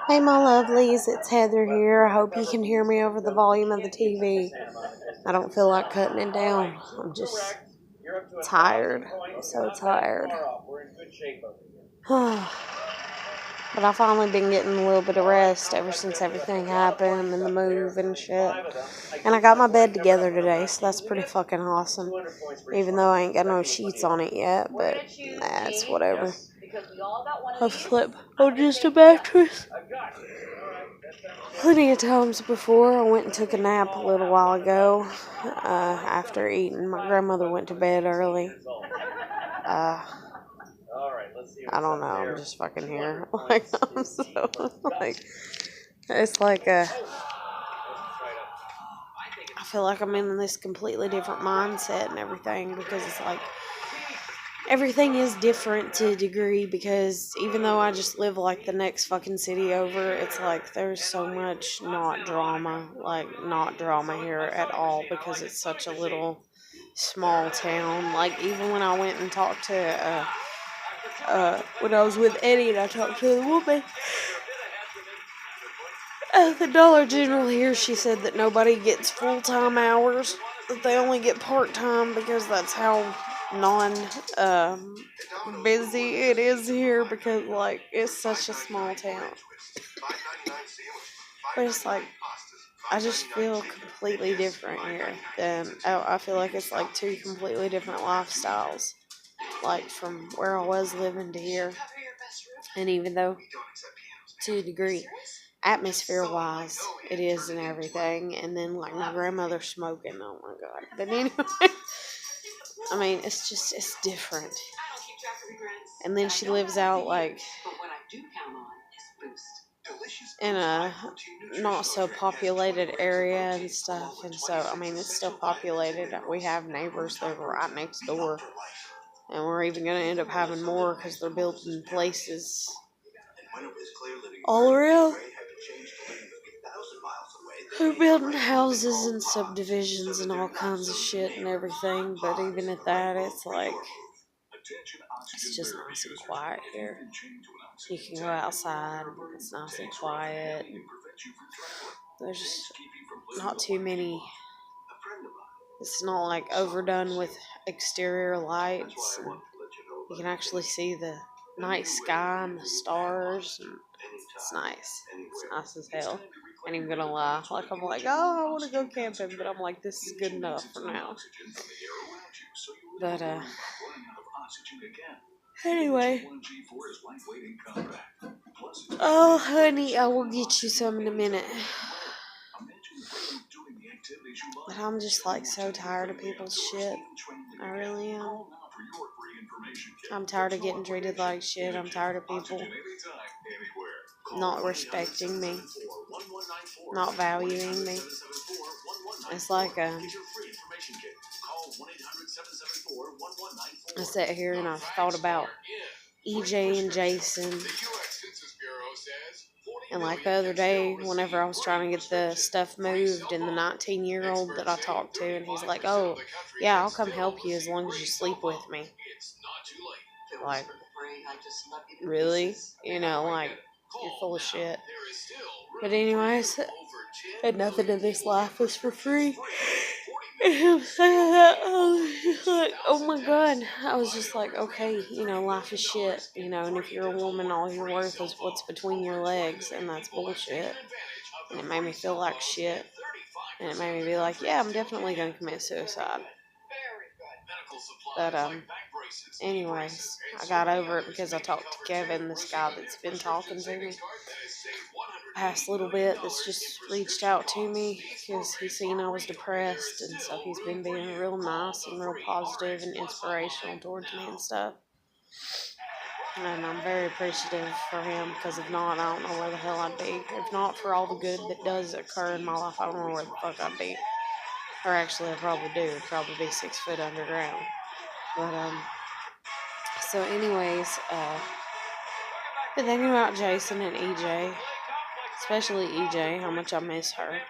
Hey, my lovelies, it's Heather here. I hope you can hear me over the volume of the TV. I don't feel like cutting it down. I'm just tired. I'm so tired. But I've finally been getting a little bit of rest ever since everything happened and the move and shit. And I got my bed together today, so that's pretty fucking awesome. Even though I ain't got no sheets on it yet, but that's whatever. I've slept on just a mattress plenty of times before. I went and took a nap a little while ago after eating. My grandmother went to bed early. I don't know. I'm just fucking here. Like, I'm so, like, it's like I feel like I'm in this completely different mindset and everything because it's like everything is different to a degree because even though I just live like the next fucking city over, it's like there's so much not drama here at all because it's such a little small town. Like even when I went and talked to when I was with Eddie and I talked to the woman at the Dollar General here, she said that nobody gets full-time hours, that they only get part-time because that's how busy it is here because, like, it's such a small town. But it's like, I just feel completely different here. I feel like it's like two completely different lifestyles, like from where I was living to here. And even though, to a degree, atmosphere-wise, it is and everything. And then, like, my grandmother smoking, oh my god. But anyway, I mean, it's different. And then she lives out, like, in a not so populated area and stuff. And so, I mean, it's still populated. We have neighbors that are right next door. And we're even going to end up having more because they're building places all around. They're building houses and subdivisions and all kinds of shit and everything. But even at that, it's like, it's just nice and quiet here. You can go outside. It's nice and quiet. There's not too many. It's not like overdone with exterior lights. And you can actually see the night sky and the stars. And it's nice. It's nice as hell. Ain't even gonna lie. Like, I'm like, oh, I want to go camping. But I'm like, this is good enough for now. But, anyway. Oh, honey, I will get you some in a minute. But I'm just like so tired of people's shit. I really am. I'm tired of getting treated like shit. I'm tired of people not respecting me, not valuing me. It's like I sit here and I've thought about EJ and Jason. And like the other day, whenever I was trying to get the stuff moved, and the 19-year-old that I talked to, and he's like, oh, yeah, I'll come help you as long as you sleep with me. Like, really? You know, like, you're full of shit. But anyways, and nothing in this life is for free. And him saying that, I was just like, oh my god. I was just like, okay, you know, life is shit, you know, and if you're a woman, all you're worth is what's between your legs, and that's bullshit. And it made me feel like shit. And it made me be like, yeah, I'm definitely going to commit suicide. But, anyways, I got over it because I talked to Kevin, this guy that's been talking to me past little bit, that's just reached out to me because he's seen I was depressed, and so he's been being real nice and real positive and inspirational towards me and stuff. And I'm very appreciative for him because if not, I don't know where the hell I'd be. If not for all the good that does occur in my life, I don't know where the fuck I'd be. Or actually, I probably do. I'd probably be 6 foot underground. But, so anyways, been thinking about Jason and EJ, especially EJ, how much I miss her.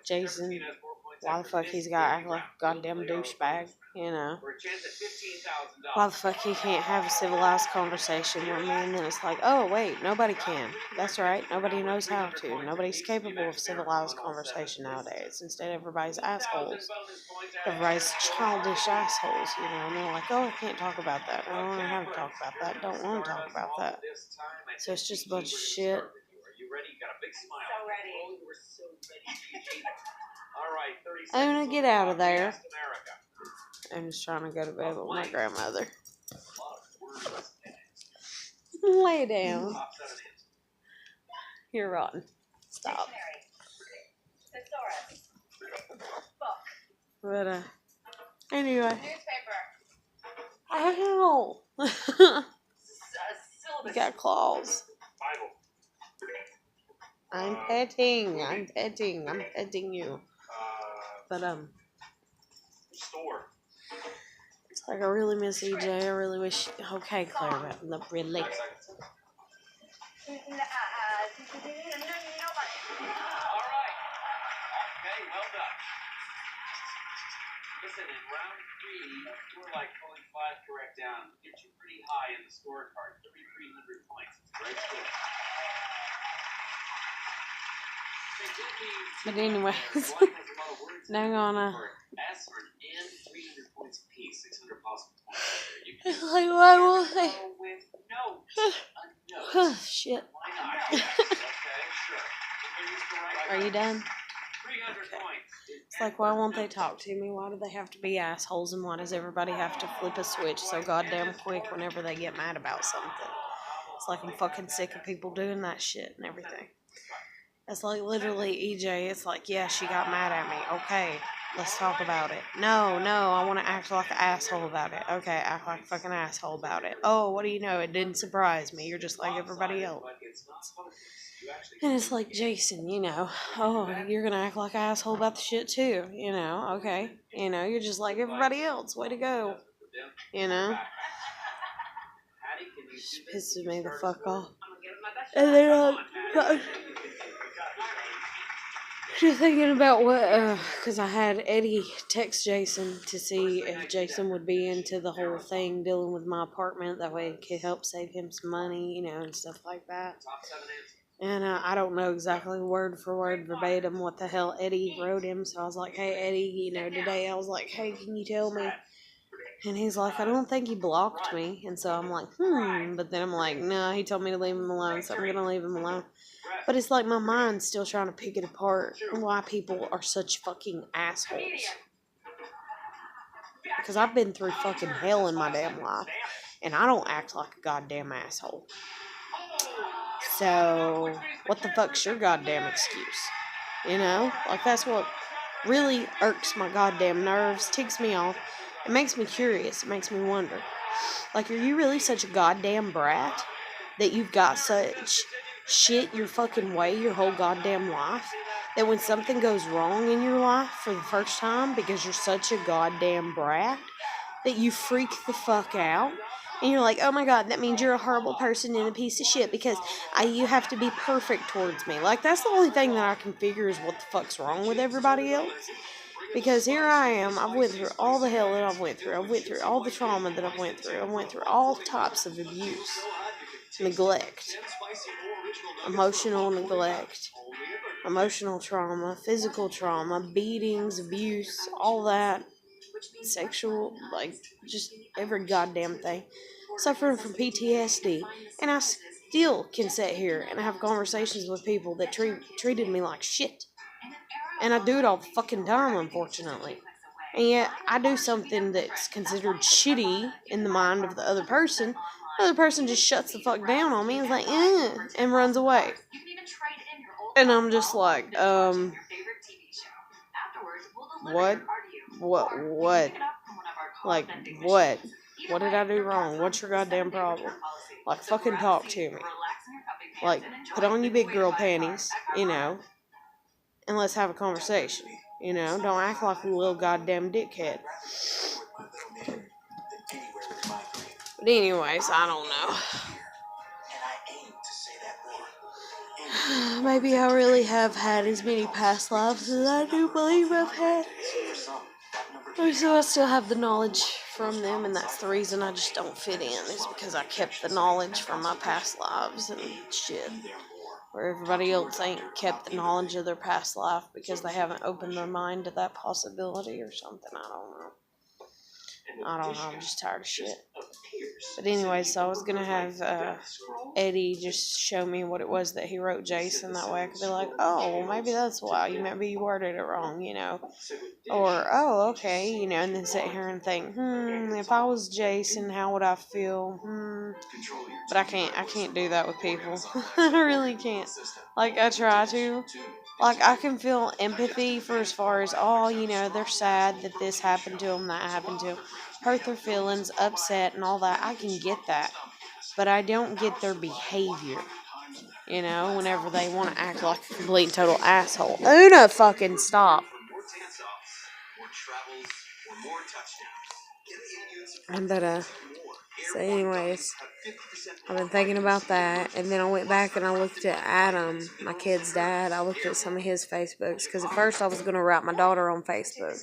Jason, Why the fuck he's got to act like a goddamn douchebag, you know? Why the fuck he can't have a civilized conversation with me? And then it's like, oh, wait, nobody can. That's right, nobody knows how to. Nobody's capable of civilized conversation nowadays. Instead, everybody's assholes. Everybody's childish assholes, you know? And they're like, oh, I can't talk about that. I don't know how to talk about that. Don't want to talk about that. So it's just a bunch of shit. I'm gonna get out of there. I'm just trying to go to bed with my grandmother. Lay down. You're rotten. Stop. But, anyway. Ow! You got claws. I'm petting you. But, it's like I really miss EJ. I really wish. Okay, Claire, but really. Listen, in round 3, we're like pulling 5 correct down. Get you pretty high in the scorecard. 3,300 points. It's great score. But anyways, now I'm gonna. It's like, why won't they? Oh, shit. Are you done? Okay. It's like, why won't they talk to me? Why do they have to be assholes? And why does everybody have to flip a switch so goddamn quick whenever they get mad about something? It's like I'm fucking sick of people doing that shit and everything. It's like literally EJ, it's like, yeah, she got mad at me. Okay, let's talk about it. No, I want to act like an asshole about it. Okay, act like a fucking asshole about it. Oh, what do you know? It didn't surprise me. You're just like everybody else. And it's like, Jason, you know, oh, you're going to act like an asshole about the shit too. You know, okay. You know, you're just like everybody else. Way to go. You know? Just pisses me the fuck off. And then just thinking about what, because I had Eddie text Jason to see if Jason would be into the whole thing dealing with my apartment. That way it could help save him some money, you know, and stuff like that. And I don't know exactly word for word verbatim what the hell Eddie wrote him. So I was like, hey, Eddie, you know, today I was like, hey, can you tell me? And he's like, I don't think he blocked me. And so I'm like, But then I'm like, no, he told me to leave him alone, so I'm going to leave him alone. But it's like my mind's still trying to pick it apart why people are such fucking assholes. Because I've been through fucking hell in my damn life. And I don't act like a goddamn asshole. So, what the fuck's your goddamn excuse? You know? Like, that's what really irks my goddamn nerves, ticks me off. It makes me curious. It makes me wonder. Like, are you really such a goddamn brat that you've got such shit your fucking way your whole goddamn life? That when something goes wrong in your life for the first time because you're such a goddamn brat, that you freak the fuck out? And you're like, oh my god, that means you're a horrible person and a piece of shit because you have to be perfect towards me. Like, that's the only thing that I can figure is what the fuck's wrong with everybody else. Because here I am, I've went through all the hell that I've went through. I've went through all the trauma that I've went through. I've went through all types of abuse, neglect, emotional neglect, emotional trauma, physical trauma, beatings, abuse, all that. Sexual, like, just every goddamn thing. Suffering from PTSD. And I still can sit here and have conversations with people that treated me like shit. And I do it all the fucking time, unfortunately. And yet, I do something that's considered shitty in the mind of the other person. The other person just shuts the fuck down on me and is like, and runs away. And I'm just like, what? Like, what? What did I do wrong? What's your goddamn problem? Like, fucking talk to me. Like, put on your big girl panties, you know, and let's have a conversation, you know? Don't act like a little goddamn dickhead. But anyways, I don't know. maybe I really have had as many past lives as I do believe I've had. So I still have the knowledge from them, and that's the reason I just don't fit in, is because I kept the knowledge from my past lives and shit. Where everybody else ain't kept the knowledge of their past life because they haven't opened their mind to that possibility or something. I don't know. I'm just tired of shit. But anyway, so I was going to have Eddie just show me what it was that he wrote Jason. That way I could be like, oh, well, maybe that's why. Maybe you worded it wrong, Or, oh, okay, and then sit here and think, if I was Jason, how would I feel? But I can't do that with people. I really can't. Like, I try to. Like, I can feel empathy for as far as, they're sad that this happened to them, that happened to them. Hurt their feelings, upset, and all that. I can get that. But I don't get their behavior. Whenever they want to act like a complete and total asshole. Una, fucking stop. So anyways, I've been thinking about that, and then I went back and I looked at Adam, my kid's dad. I looked at some of his Facebooks, because at first I was going to write my daughter on Facebook,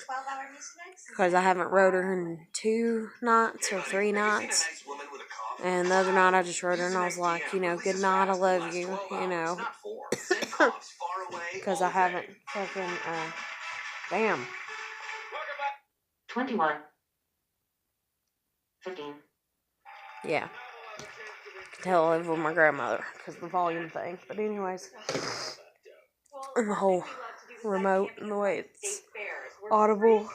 because I haven't wrote her in 2 nights or 3 nights, and the other night I just wrote her, and I was like, good night, I love you, because I haven't fucking, damn. 21. 15. Yeah. Tell over my grandmother because of the volume thing. But anyways, and the whole remote and the way it's audible.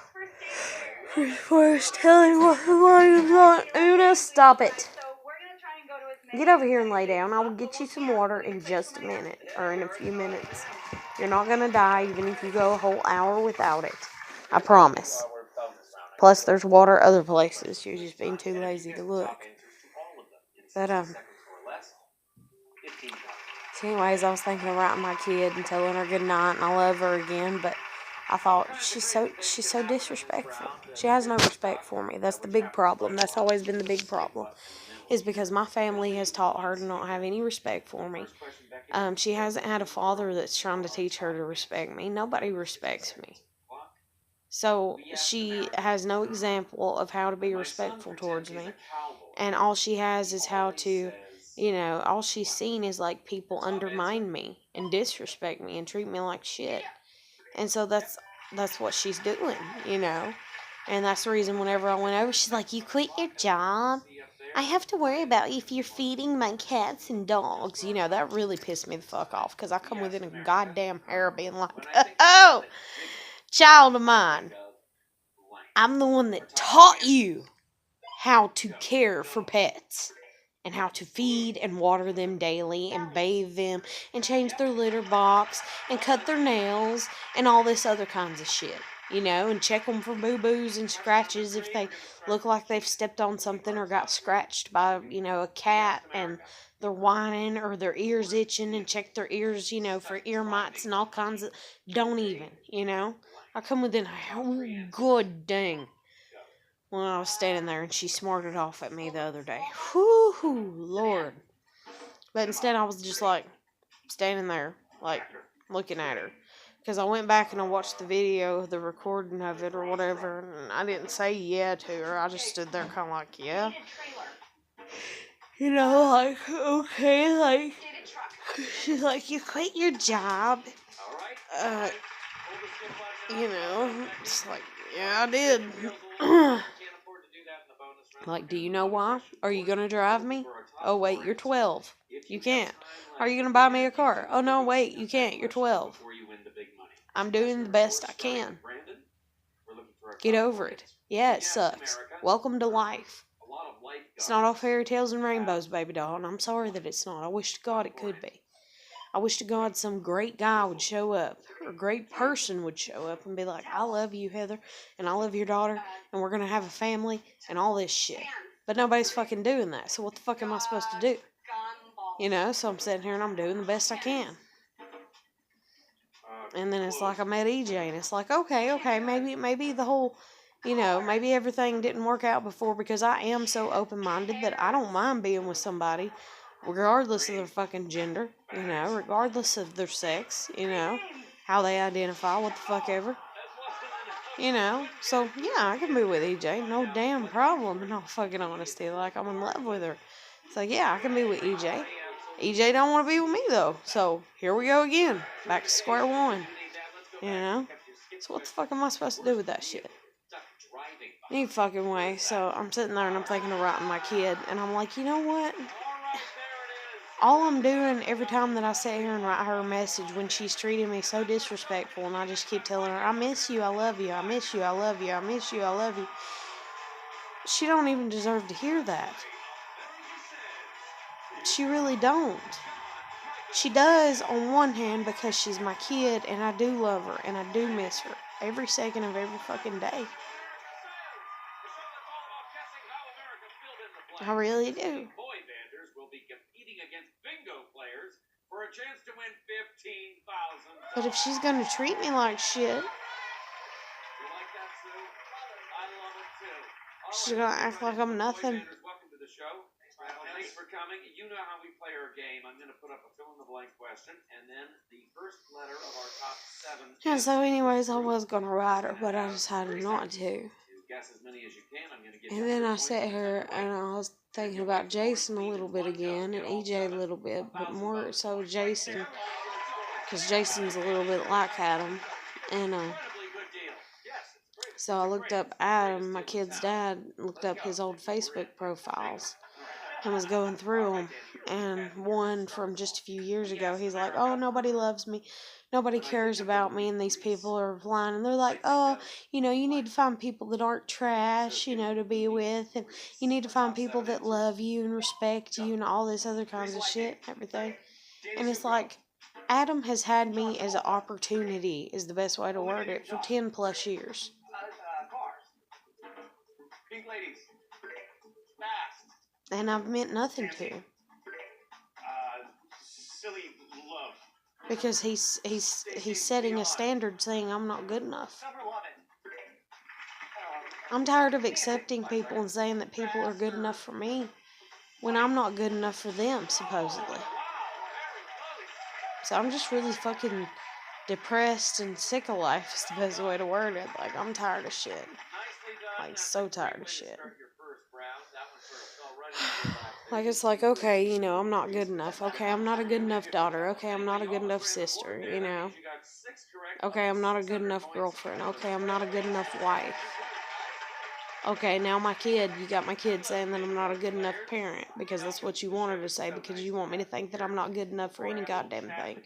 First telling what the volume's on. Una, stop it. Get over here and lay down. I will get you some water in just a minute, or in a few minutes. You're not going to die even if you go a whole hour without it. I promise. Plus, there's water other places. You're just being too lazy to look. But, so anyways, I was thinking of writing my kid and telling her good night and I love her again, but I thought she's so disrespectful. She has no respect for me. That's the big problem. That's always been the big problem, is because my family has taught her to not have any respect for me. She hasn't had a father that's trying to teach her to respect me. Nobody respects me. So she has no example of how to be respectful towards me. And all she has is how to, all she's seen is like people undermine me and disrespect me and treat me like shit. And so that's what she's doing, And that's the reason whenever I went over, she's like, you quit your job? I have to worry about if you're feeding my cats and dogs. That really pissed me the fuck off, because I come within a goddamn hair of being like, oh, child of mine, I'm the one that taught you how to care for pets and how to feed and water them daily and bathe them and change their litter box and cut their nails and all this other kinds of shit, and check them for boo-boos and scratches if they look like they've stepped on something or got scratched by, a cat and they're whining or their ears itching, and check their ears, for ear mites and all kinds of, don't even, I come within, oh, good dang. When I was standing there and she smarted off at me the other day. Whoo, Lord. But instead I was just like standing there, like looking at her. Because I went back and I watched the video, the recording of it or whatever, and I didn't say yeah to her. I just stood there kind of like, yeah. Like, okay, like, she's like, you quit your job. It's like, yeah, I did. Like, do you know why? Are you going to drive me? Oh, wait, you're 12. You can't. Are you going to buy me a car? Oh, no, wait, you can't. You're 12. I'm doing the best I can. Get over it. Yeah, it sucks. Welcome to life. It's not all fairy tales and rainbows, baby doll, and I'm sorry that it's not. I wish to God it could be. I wish to God some great guy would show up, or a great person would show up and be like, I love you, Heather, and I love your daughter, and we're going to have a family, and all this shit. But nobody's fucking doing that, so what the fuck am I supposed to do? So I'm sitting here and I'm doing the best I can. And then it's like I met EJ, and it's like, okay, maybe the whole, maybe everything didn't work out before, because I am so open-minded that I don't mind being with somebody regardless of their fucking gender, regardless of their sex, how they identify, what the fuck ever. So yeah, I can be with EJ, no damn problem, in all fucking honesty. Like, I'm in love with her. It's like, yeah, I can be with EJ. EJ don't want to be with me though, so here we go again, back to square one. So what the fuck am I supposed to do with that shit? Any fucking way. So I'm sitting there and I'm thinking of writing my kid, and I'm like, you know what? All I'm doing every time that I sit here and write her a message when she's treating me so disrespectful, and I just keep telling her, I miss you, I love you, I miss you, I love you, I miss you, I love you. She don't even deserve to hear that. She really don't. She does on one hand because she's my kid, and I do love her, and I do miss her every second of every fucking day. I really do. Boy banders will be competing against bingo players for a chance to win $15,000. But if she's gonna treat me like shit, You like that, Sue? I love it too. she's gonna act like I'm nothing. Boy banders, welcome to the show. Thanks for coming. You know how we play our game. I'm gonna put up a fill-in-the-blank question, and then the first letter of our top 7. Yeah, so anyways, I was gonna write her, but I decided not to. Guess as many as you can. I'm gonna give And then I sat here and I was thinking about Jason a little bit again, and EJ a little bit, but more so Jason, because Jason's a little bit like Adam. And so I looked up Adam, my kid's dad, looked up his old Facebook profiles and was going through them. And one from just a few years ago, he's like, oh, nobody loves me. Nobody cares about me, and these people are replying, and they're like, oh, you need to find people that aren't trash, to be with, and you need to find people that love you and respect you and all this other kinds of shit and everything. And it's like, Adam has had me as an opportunity, is the best way to word it, for 10 plus years. Pink ladies. Fast. And I've meant nothing to him. Silly love. Because he's setting a standard saying I'm not good enough. I'm tired of accepting people and saying that people are good enough for me when I'm not good enough for them, supposedly. So I'm just really fucking depressed and sick of life is the best way to word it. Like, I'm tired of shit. Like, so tired of shit. Like, it's like, okay, I'm not good enough. Okay, I'm not a good enough daughter. Okay, I'm not a good enough sister, Okay, I'm not a good enough girlfriend. Okay, I'm not a good enough wife. Okay, now you got my kid saying that I'm not a good enough parent, because that's what you wanted to say, because you want me to think that I'm not good enough for any goddamn thing.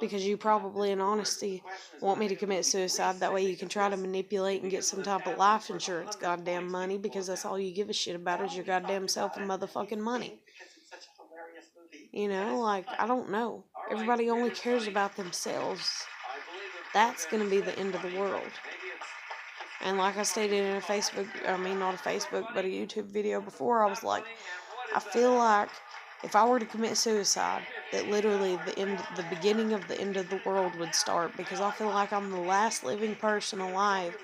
Because you probably, in honesty, want me to commit suicide. That way you can try to manipulate and get some type of life insurance goddamn money, because that's all you give a shit about is your goddamn self and motherfucking money. Like, I don't know. Everybody only cares about themselves. That's gonna be the end of the world. And like I stated in not a Facebook, but a YouTube video before, I was like, I feel like if I were to commit suicide, that literally the beginning of the end of the world would start, because I feel like I'm the last living person alive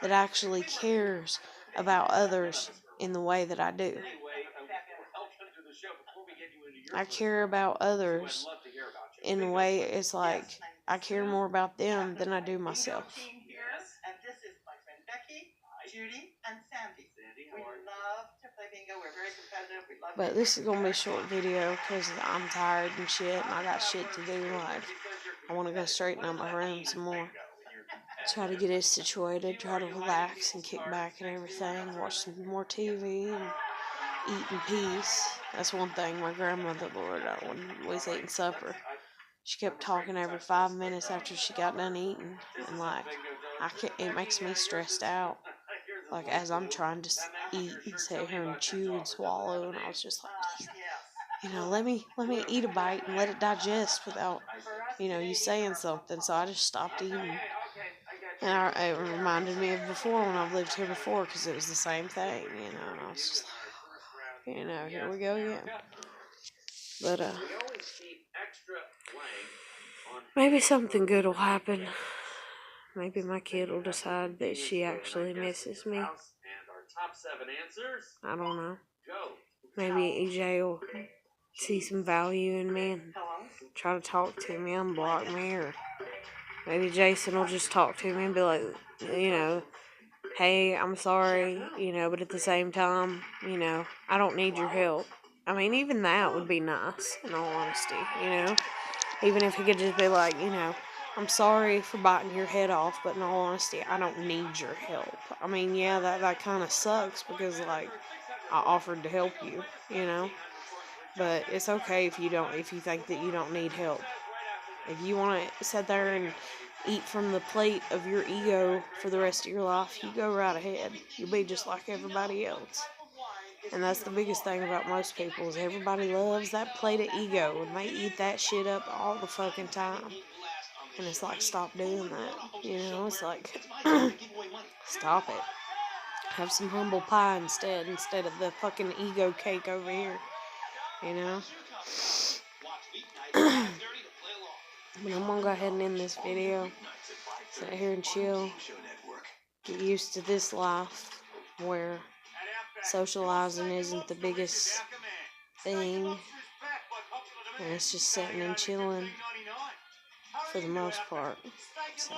that actually cares about others in the way that I do. I care about others in a way it's like I care more about them than I do myself. Judy and Sandy. We love to play bingo. We're very competitive. We love But this is going to be a short video because I'm tired and shit, and I got shit to do. Like, I want to go straighten out my room some more. Try to get it situated, try to relax and kick back and everything, watch some more TV and eat in peace. That's one thing my grandmother Lord when we was eating supper. She kept talking every 5 minutes after she got done eating, and like, it makes me stressed out. Like, as I'm trying to eat and sit here and chew and swallow, and I was just like, let me eat a bite and let it digest without, you saying something. So I just stopped eating. And it reminded me of before when I've lived here before, because it was the same thing, and I was just like, here we go again. But, maybe something good will happen. Maybe my kid will decide that she actually misses me. I don't know. Maybe EJ will see some value in me and try to talk to me, unblock me, or maybe Jason will just talk to me and be like, hey, I'm sorry, but at the same time, I don't need your help. I mean, even that would be nice, in all honesty, Even if he could just be like, I'm sorry for biting your head off, but in all honesty, I don't need your help. I mean, yeah, that kind of sucks because, like, I offered to help you, But it's okay if you think that you don't need help. If you want to sit there and eat from the plate of your ego for the rest of your life, you go right ahead. You'll be just like everybody else. And that's the biggest thing about most people is everybody loves that plate of ego and they eat that shit up all the fucking time. And it's like, stop doing that. It's like, stop it. Have some humble pie instead of the fucking ego cake over here. But I'm gonna go ahead and end this video. Sit here and chill. Get used to this life where socializing isn't the biggest thing. And it's just sitting and chilling for the most part. So,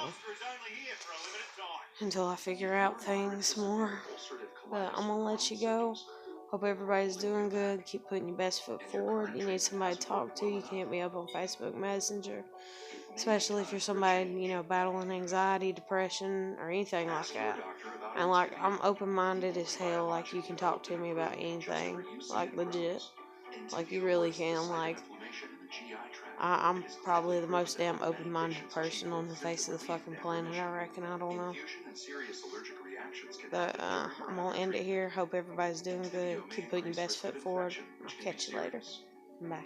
until I figure out things more. But I'm gonna let you go. Hope everybody's doing good. Keep putting your best foot forward. You need somebody to talk to. You can hit me up on Facebook Messenger. Especially if you're somebody, battling anxiety, depression, or anything like that. And, like, I'm open-minded as hell. Like, you can talk to me about anything. Like, legit. Like, you really can. Like, I'm probably the most damn open-minded person on the face of the fucking planet, I reckon. I don't know. But, I'm gonna end it here. Hope everybody's doing good. Keep putting your best foot forward. I'll catch you later. Bye.